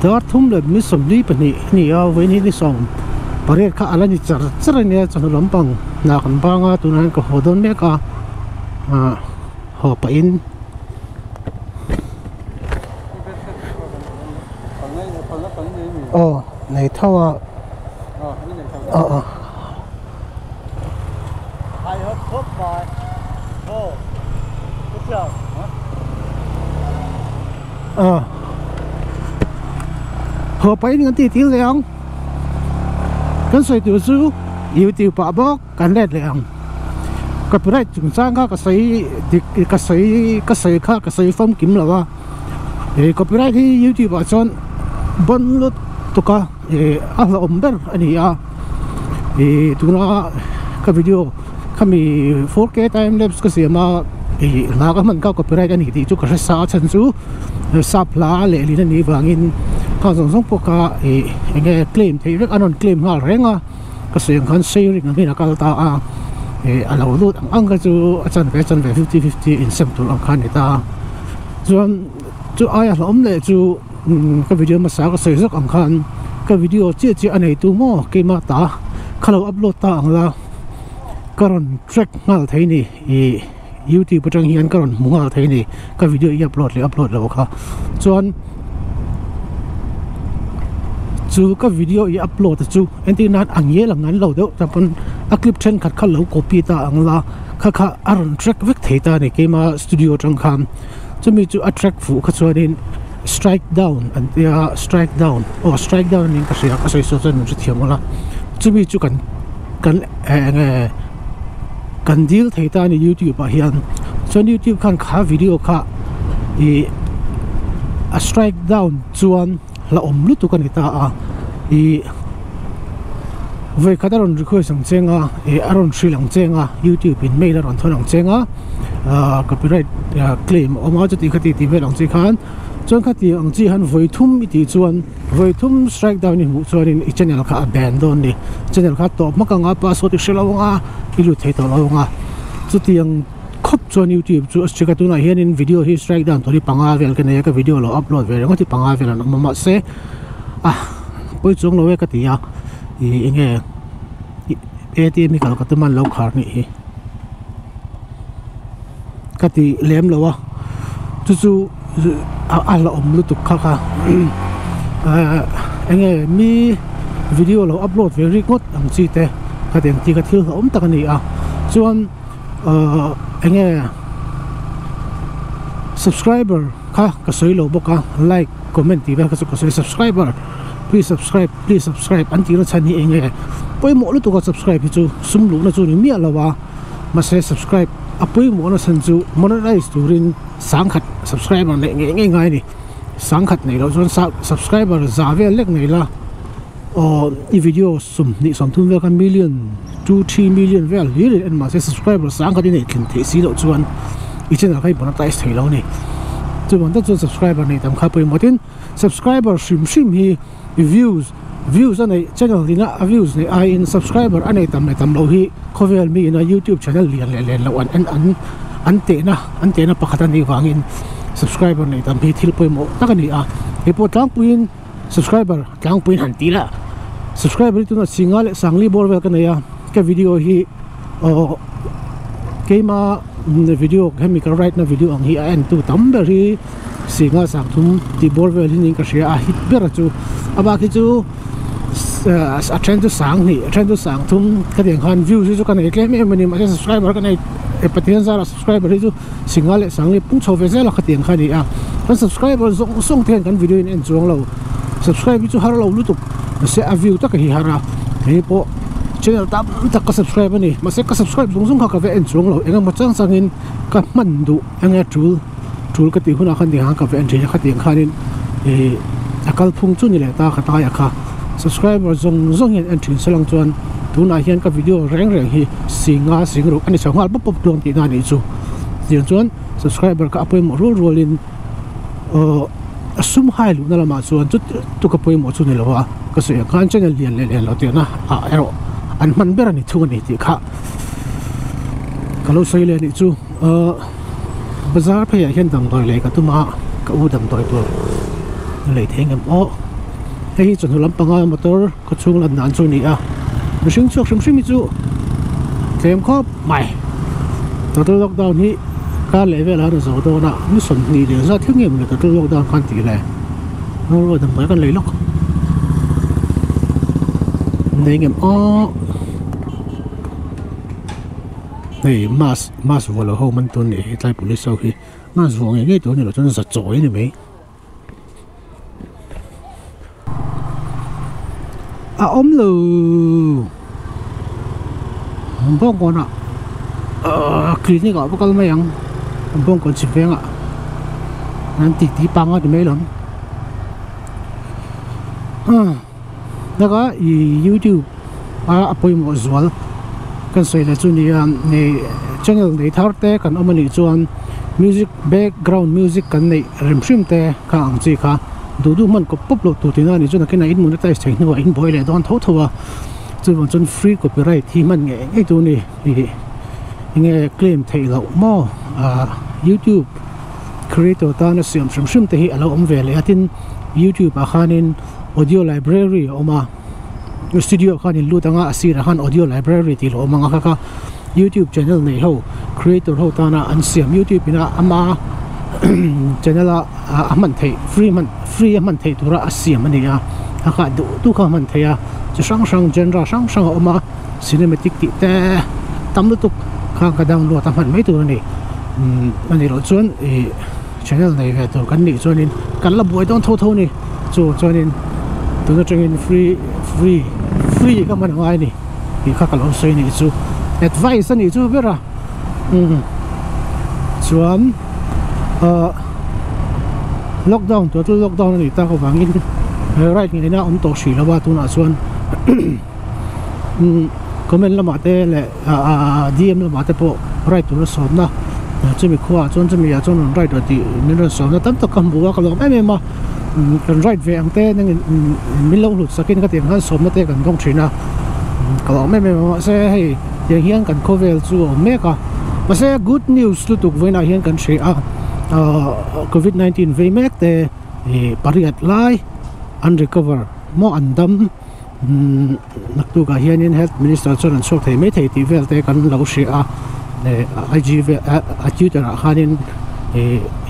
dar thum le mi som li pani ni a we ni som pare kha ala ni char char ne chan lampang na kan banga tunan ko hodon me ka ho pa in này thao à ai hết khớp rồi cái chiều họ phải những tí tí liền cái sợi tiểu su yêu tiểu bà bóc cái này liền cái bữa nay chúng ta có cái sợi phong kiếm là ba cái bữa nay thì yêu tiểu bà chọn bận lót tụi cả là ông bên anh ấy tụi nó cái video kami 4K time lapse kasi mà là cái mình có copyright anh ấy thì chúng ta sẽ sa chân su sa pla lệ li nên vanginเขาส่งพวกก็ไงเคลมที่เรียกอันนั้นเคลมหาแรงอ่ะก็เสียงคันเซอร์นี่นะก็ตาเราดูอังก็จะอาจารย์50-50 in sem ตัวอังคันนี่ตาส่วนจู่ไอ้เราอมเลยจู่ก็วิดีโอมาสักก็เสียสักอังคันก็วิดีโอเจี๊ยอันไหนตัวมั่วเกี่ยมาตาเขาเราอัพโหลดตาอังละก็รัน track งานไทยนี่YouTube ประจังเฮียนก็รันมุงงานไทยนี่ก็วิดีโออัพโหลดแล้วค่ะส่วนจู่ก็วิดีโออัพโหลดจู่เอ็นที่นัดอังเย่หลังนั้นเราเดี๋ยวจะเป็นอัคลิปเช่นขัดขัดเราก๊อปปี้ตาอังละข้าอารมณ์แทร็กเวกเทตาในเกมมาสตูดิโอจังคำจะมีจู่อัตแทร็กฟูข้าส่วนนี้ strike down อันที่strike down strike down นี่ก็เสียส่วนนึงจะเทียมกันละจะมีจู่กันดีลเทตาใน YouTube อ่ะเฮียนส่วน YouTube คันข้าวิดีโอข้าstrike downส่วนเราอมลุตุกันนี่ตาเวกาดารอนรีเควสสังเจงอารอนชีหลังเจงYouTube เป็นไม่ละรอนทอนหลังเจงcopyright claim ออกมาจะตีคดีตีเวหลังเจคันจนคดีอังจีฮันไว้ทุ่มอีตีส่วนไว้ทุ่ม strike down นี่หมู่ส่วนนี้อีเจเนลข้า abandon นี่เจเนลข้าตอบมักงาปาสติเชลาวงาอิลุเทตลาวงาจุดที่ยังครบส่วน YouTube จุดที่กระตุ้นให้เห็นวิดีโอที่ strike down ตัวที่ปังอาเวลกันเนี่ยก็วิดีโอเราอัพโหลดเวลก็ที่ปังอาเวลนั้นมาเสไปจงเราเวกติยาอย่างเงี้ยATM มีการกระตุ้นมันเราขาดนี่กติเลี้ยมเราวะจู่เราอมลุตุกค่ะอย่างเงี้ยมีวิดีโอเราอัพโหลดเวรีกดอังจีเตะกติที่กระทิ้งเราอมตะกันนี่ส่วนอย่างเงี้ย subscriber ค่ะก็สวยเราบอกlike comment ที่แบบก็สวย subscriber please subscribe อันที่เราใช้นี่เองไงไปหมดแล้วตัวก็ subscribe จู่สมรู้นะจู่นี่มีอะไรวะมาใช้ subscribe ไปหมดนะสันจู่ monetize ตัวรินสังขัด subscriber เนี่ยง่ายนี่สังขัดเนี่ยเราส่วน subscriber จะเวลเล็กไหนล่ะอีวิดีโอสมทุนเวลกัน million 2-3 million เวลเยอะเลยอันมาใช้ subscriber สังขัดนี่ถึงที่สีเราส่วนอีเช่นอะไร monetize ให้เราเนี่ยจู่มันต้องส่วน subscriber เนี่ยทำข้าไปหมดที่ subscriber ชิมฮีviews อันนี้ channel นี่นะ views นี่in subscriber อันนี้ทำเราฮีเขาเวลมีนะ YouTube channel เรียนเราอันเตนะประคันนี้วางin subscriber นี่ทำให้ที่เราไปหมดนักนี่ไอ้พวกตั้งปุ่น subscriber ตั้งปุ่นหันตีละ subscriber ตัวนั้นสิงห์เลยสังลีบอลเวลกันเนี่ยแค่วิดีโอฮีแค่มาวิดีโอแค่มีการ write นะวิดีโออันนี้อันตัวตั้มเบอร์ฮีสิงห์สังทุมที่บอลเวลนี่ก็เสียฮิตเบอร์จู่บางทีจู่เทรนด์สังนี่เทรนด์สังทุมก็เดี๋ยวคันวิวจู่กันเนี่ยแค่ไม่นี่มาใช้ subscriber กันเนี่ยปฏิเสธซะ subscriber จู่สิงห์เลยสังนี่ปุ่งโชว์เฟซแล้วก็เดี๋ยวคันนี่แล้ว subscriber ส่งเทรนกันวิดีโอนี่จวงเรา subscribe จู่หาเราลุ้ตุกมาเสียวิวตักที่หาเราเฮ้ยพอ channel ตั้มตักก็ subscribe นี่มาเสียก็ subscribe ส่งเขากับเอ็นจวงเราเองมาจ้างสังอินกับมันดูเองจูก็ตีหุ่นอาคันที่หางกับเอ็นเจียก็ตีคันนี่อาการพุ่งจุนนี่แหละตาขัดตายค่ะ subscriber ส่งเห็นเอ็นถึงสลังจวนทุนอาเฮียนกับวิดีโอแรงๆที่สิงห์รู้อันนี้ช่างปุ๊บดวงตีนานี่จู่เดี๋ยวจวน subscriber ก็เอาไปหมดรัวๆลินสุ่มให้ลูกนั่นละมาจวนจุดตุกไปหมดจุดนี่แหละวะก็เสียการเช่นเรียนเราเดี๋ยวนะอันมันเบรนี่ทุกนี่ที่ค่ะก็เราใช้เลยนี่จู่บาซาร์พยายามดำต่อยเลยก็ตุ้มก็อู้ดำต่อยตัวเลยเท่งกัน hei chon hulam panga motor ko chung lan nan chu ni a mihring chuak hrim hrim chu tlem khop mai total lockdown hi ka level har zo do na ni son ni de za thingem le total lockdown kan ti le no ro dam ba kan leilok nei ngem o nei mas volo ho man tu ni tlai police so hi mas vong nge tu ni lo chon za choi ni me a om lu bong kon a clinic a bakal mayang bong kon siveng a nan ti pang a de me lon daga i YouTube a apoi mo zual kan sei la chu ni nei channel nei thar te kan omani chuan music background music kan nei rim shim te ka ang chi kha du man ko pop lo tu tina ni chuna kena in monetize thai no in boy le don tho thowa chu bon chun free copyright thi man nge tu ni nge claim thai lo mo YouTube creator ta na siam shim te hi alo om ve le atin YouTube a khanin audio library oma studio khanin lutanga asira khan audio library ti lo manga kha YouTube channel nei ho creator ho ta na an siam YouTube ina ama channel a man thei free man thei tura asiam ani a kha du kha man thei a chi sang genre sang oma cinematic ti te tam lu tuk kha ka download ta man mai tu ni ani ro chuan channel nei ve to kan ni chuanin kan la boi don tho ni chuanin tu na tringin free ka man ngai ni ki kha ka lo sei ni chu advice ani chu vera chuan lockdown total lockdown ni ta ko wangin right ni na to shi lawa tu na chuan comment lama te le DM lama te po right tu so na chumi khuwa chumi ya chon right ti ni ro so na tam to kam buwa ka lo me ma kan right ve ang te nang min lo lut sakin ka ti han so na te kan dong thina ka lo me ma se hei yang hian kan cover chu me ka ma se good news tu tuk veina hian kan she COVID-19 ve mek te pariat lai unrecover mo andam naktu ka hian in health minister chon an sok thei me thei ti vel te kan lo she a IGV tutor khanin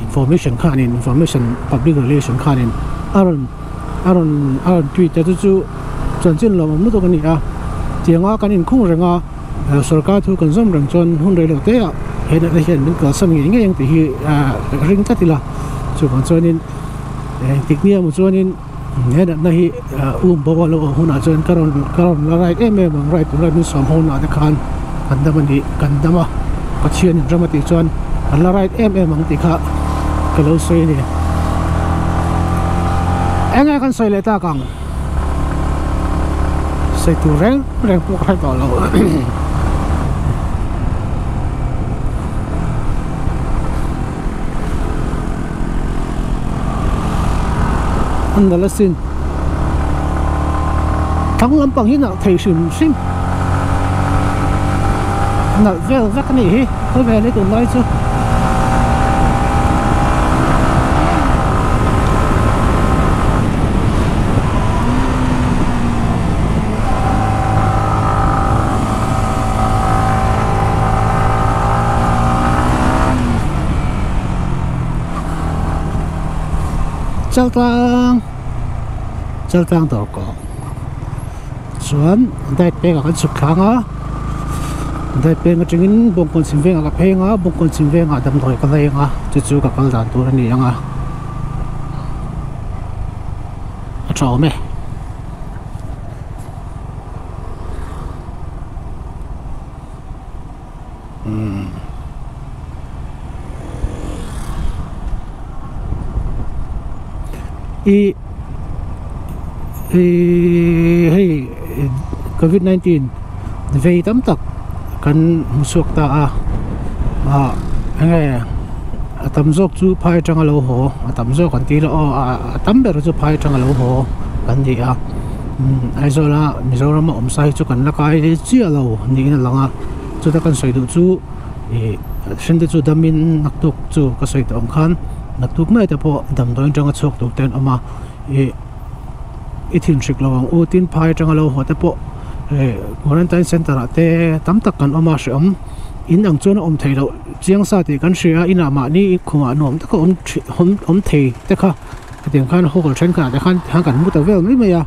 information khanin information public relation khanin aron Twitter chu chon chin lo mu to kan ni a tianga kan in khung renga sarkar thu kan zom rang chon hun re lo te a hen a hen min ka sam nge yang ti hi ring ta tila chu kan chonin tiknia mu chonin hen na hi bo lo huna chon karon la right em right right ni som hona ta khan kandama pachian dramatic chon la right em ang ti kha ka lo sei ni enga kan sei le ta kang sei tu reng pu khai to lo andalasin thang lampang hi na thei sim na vel vak ni hi ho ve le tu lai chu chal tang to ko chuan dai pe ka chu khanga dai pe nga chingin bong kon sim venga ka phenga bong kon sim venga dam doi ka lenga chu ka kal dan tur ni anga a chaw me hey COVID-19 ve tam tak kan musuk ta nge atam zok chu phai tang lo ho atam zok kan ti lo atam ber chu phai tang lo ho kan di a ai zo la mizoram om sai chu kan la kai chi lo ni na langa chu ta kan soi du chu sende chu damin naktuk chu ka soi tom khan naktuk mai ta po dam doin tang chok tu ten ama ithin shik lawang utin phai tanga lo hote po quarantine center ate tam tak kan oma shom in ang chona theilo chiang sa te kan shia ina ma ni khunga nom ta ko thei te kha tiang khan hokol chen kha te khan hang kan mu ta vel mai ya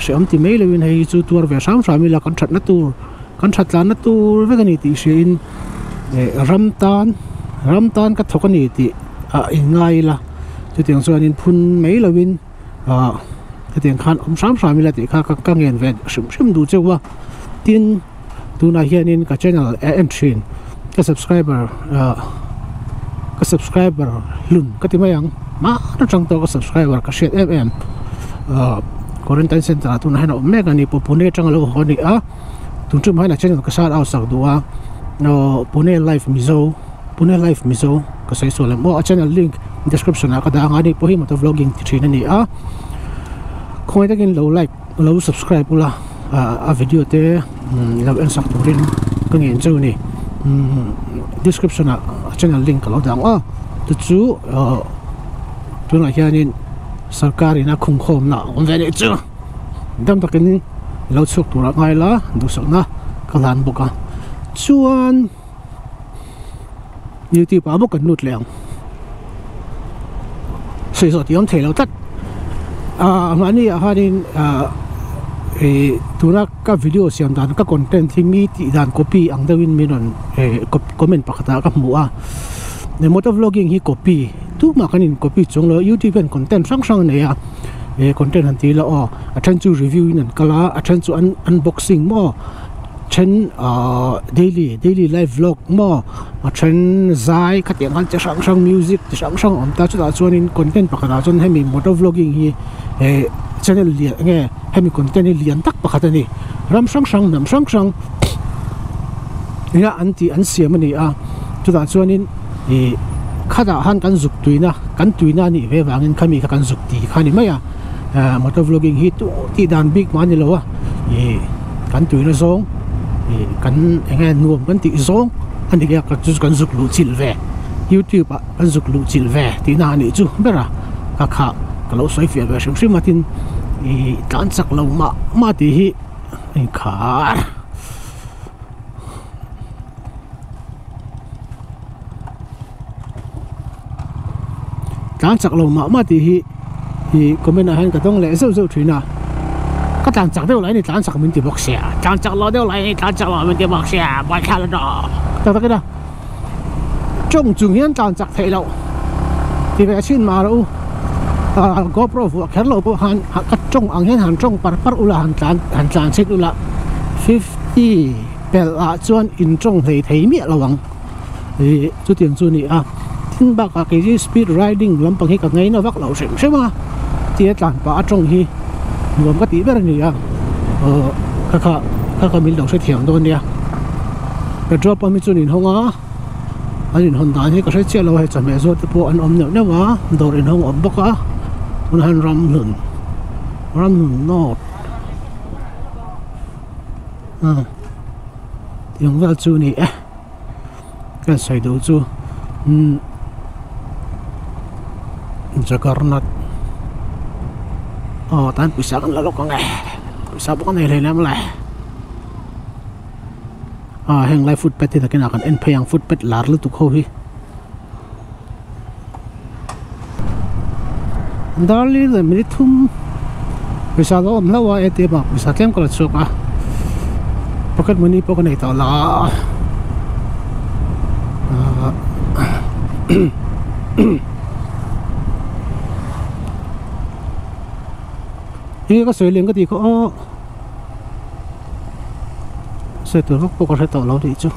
shom ti mai lewin hei chu tur ve sam sami la kan that na tur kan that la na tur ve kan ti shin ramtan ka thokani ti ingai la chu tiang chuan in phun mai lewin tiang khan sam sami la ti kha ka ngen ve shim du chewa tin tuna hianin ka channel entry ka subscriber lun ka ti mayang ma na chang to ka subscriber ka share quarantine center tuna hana mega ni popune chang lo honi tun chum hana channel ka sar out sak duwa no pune live mizo ka sai so mo a channel link description ka da ngani po hi mo to vlogging ti thina ni khoi ta kin lo subscribe ula a video te lo en sak turin ka ngen chu ni description a channel link lo dang tu chu tuna hianin sarkari na khung khom na on ve ni chu dam takin lo chuk tura ngai la du sak na kalan boka chuan YouTube abo kan nut leng sei so tiom thelo tat mani harin tura ka video siam dan ka content hi mi ti dan copy ang dawin minon comment pakata ka mua ne motor vlogging hi copy tu ma kanin copy chunglo YouTube and content sang ne ya content han ti la a chan chu review in kala a chan chu unboxing mo chen daily live vlog mo a chen zai ka tiang han sang music sang om ta chu da chuan in content pakata chun hemi motor vlogging hi channel lia nge hemi content ni lian tak pakhat ani ram sang nam sang ya anti an siam ani chu da chuan in khada han kan zuk tuina ni ve wangin khami ka kan zuk ti khani maya motor vlogging hi tu ti dan big mani lo kan tuina zong kan nge nuam kan ti zong ani ka chu kan zuk lu chil ve YouTube kan zuk lu chil ve ti na ni chu bera ka kha kalau soi fia ga shim matin tan sak lo ma ti hi khar tan sak lo ma ti hi comment a han ka tong le zo thina ka tan sak deu lai ni tan sak min ti bok sia tan sak lo deu lai ni tan sak lo min ti bok sia ba kha la do ta ka da chung chung hian tan sak thei lo ti ga chin ma ro GoPro vu kher lo po han ka chung ang hian han chung par ula han tlan sit ula 50 pel chuan in chung thei mi lawang chu tiang chu ni tin ba ka ke speed riding lampang hi ka ngai na vak lo sem ma ti tlan pa chung hi nuam ka ti ber ni ka mil do se thiang don dia ka drop mi chu nin honga anin hon dan hi ka se che lo he chame zo te po an om ne wa dor in hong om boka un han ram nun not tiếng vào chu ni cái sai đầu chu Jakarnat tan bisa kan lalu kong bisa bukan ni lain lah hang live footpad itu kan akan en payang footpad lar lu tu kau hi dali le minitum bisa lo om lawa ete ba bisa kem kalau suka pocket money pocket ni tau lah ini có sợi liền cái gì có sợi từ gốc có sợi tàu lâu đi chứ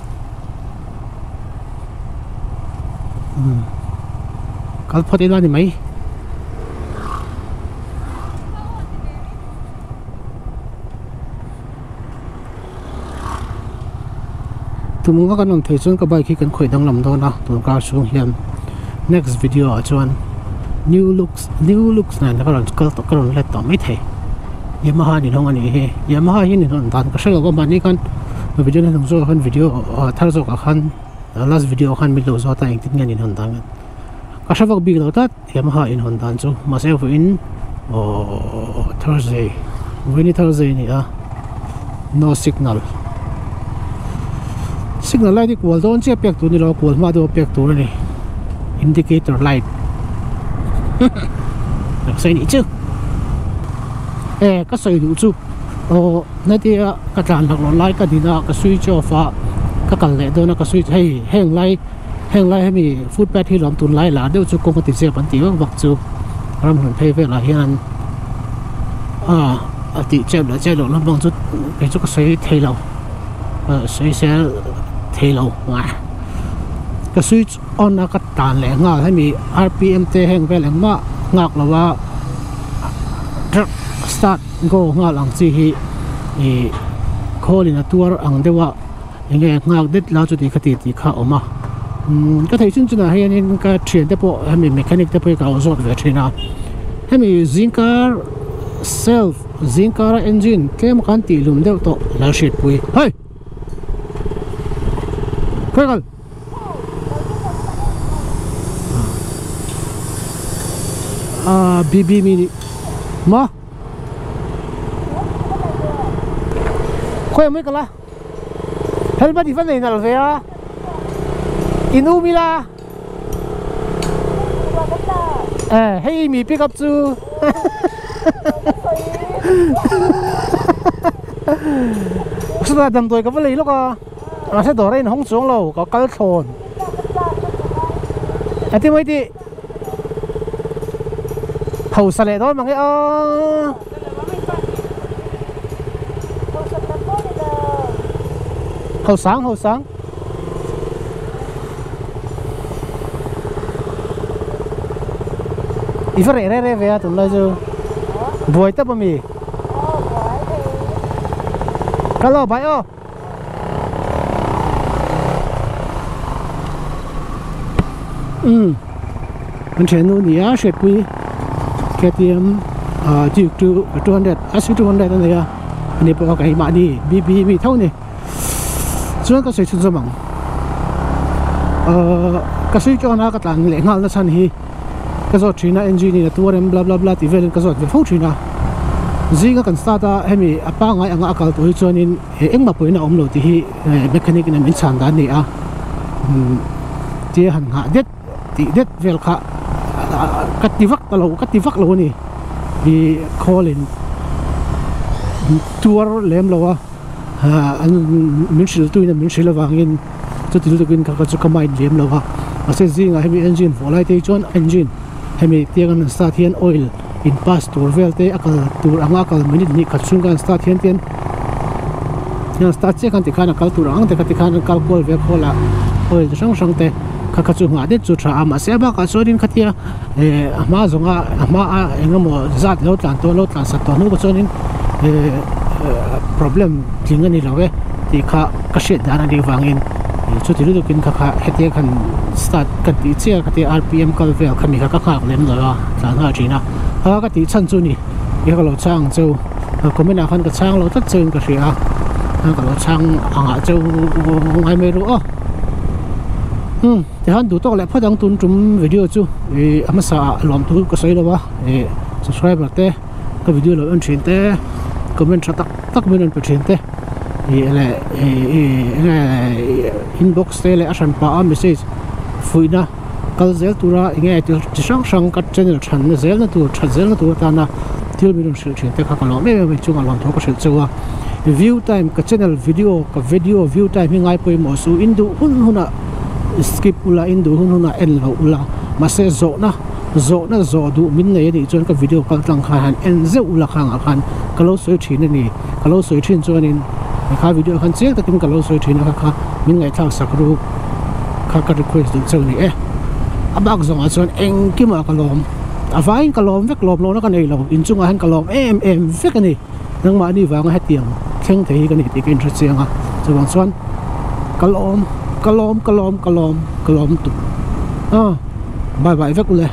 cái phát đi ra thì mấy tụi mình có cái nông thầy xuân cái bài khi cần khởi động làm thôi nào tụi cao xuống hiện next video ở chỗ new looks này nó còn lại tỏ mấy thầy Yamaha ni hong ani he Yamaha hi ni hon tan ka shelo ba mani kan video na hong zo kan video thar zo ka khan last video khan mi lo zo ta eng tin ngan in hon tan ka shavak big lo tat Yamaha in hon tan chu ma se in oh Thursday when Thursday ni no signal light di kual don che pek tu ni lo kual ma do pek tu ni indicator light được xây đi chứ các xây đủ chứ nãy thì các trạm lạc lon light cái gì đó cái switch off các cần lệ đó nó cái switch hay hang light hay mi footpathที่ล้อมตุนไล่หลาเดี๋ยวจุกงก็ติดเสียบันทีว่าบักจุรำหันเพย์เวลาเฮียนติเจ็บแล้วเจ็บแล้วบางจุดไปจุกใส่เทเราใส่เสียเทเราว่ะก็สวิตช์ออนก็ตานแหลงงาให้มี RPM เตะแห้งไปแหลงมางากแล้วว่า start go งาหลังซีฮีโคลินตัวอังเดียวว่ายังไงงากเด็ดแล้วจุดที่คติที่ข้าออกมาก็ถือจุดนั้นให้ยันก็เทรนเดปให้มีเมคานิกเดปก็เอาส่วนเวทนะให้มีซิงคาร์เซลฟ์ซิงคาร์เอนจินเกมกันตีลุมเดียวโตแล้วเสียปุยเฮ้ยเพื่อนBB mini ma khoe mới cả la helmet even này nào về inu mila hey mi pick up chu sudah dam tôi có vấn đề lúc à sẽ đổ ra không xuống lâu có cắt thôn thì mấy thì hậu sale đó mà cái hậu sáng ít phải re về tụi nó chứ buổi tập mà mì cái lò bãi mình chuyển luôn nhá sệt quy KTM chịu 200 SC200 này à anh ấy bảo cái mã đi BB thâu này cho nên cái sự chưng bằng cái sự cho nó cái tảng lệ ngal nó san hi cái số China engine này tua em bla bla bla thì về lên cái số về phẫu China gì cái cần start em mi apa ngay ang akal tuổi cho nên em mà bữa nào ông lo thì hi mechanic này mình sang đàn này à thì hành hạ đứt về cả cắt ti vak lâu này đi call tour lem lâu anh mình sử dụng vàng in cho từ từ cái các cái máy lem lâu mà sẽ gì ngay hay engine volai te chọn engine hay mi tiang start hian oil in pass tour vel te akal tour anga akal minute ni kachung kan start hian ten yang start che kan ti khana kal tour ang te ka ti khana kal kol ve khola oil sang te các chú ngã đến chú trả mà sẽ bác số đến kia mà dùng mà anh mà giặt lót làn sạch toàn nó cho nên problem chính cái này là vậy thì các shit đã đi vàng in chút thì lúc các hết tiền cần start cần tí chia cái RPM cần về cần mình các lên rồi là nó chỉ nào cái tí chân chú này cái lỗ trang châu có mấy nào cái trang lỗ tất chân cái gì cái lỗ trang châu ngay mấy rồi thì hắn đủ to lại phát đăng tuần trong video chứ mà sao làm tu có sai đâu ba subscribe lại cái video là ấn truyền thế comment tắc mình ấn truyền thế là inbox thế là asan pa message phui na cái zel tu ra nghe chỉ sang cái channel channel zel na tu ta na tiêu mình ấn truyền thế các bạn làm mấy chung làm tu có sự chưa view time cái channel video view time ngay bây giờ số indu hun skip ula indu hun en lo ula mà sẽ zo du min nei ni chon ka video kal tang kha han en ze ula khang khan kalo soi thin ni kalo soi thin chonin kha video khan chek takin kalo soi thin kha min ngai thang sakru kha request du choni abak zonga chon eng ki ma kalom avain kalom vek lom lo na ka nei lo in chunga han kalom em vek ani nang ma ni wang ha tiang kheng thei ka ni ti kin thacheng a chuang chuan kalom tu bye bye vek ule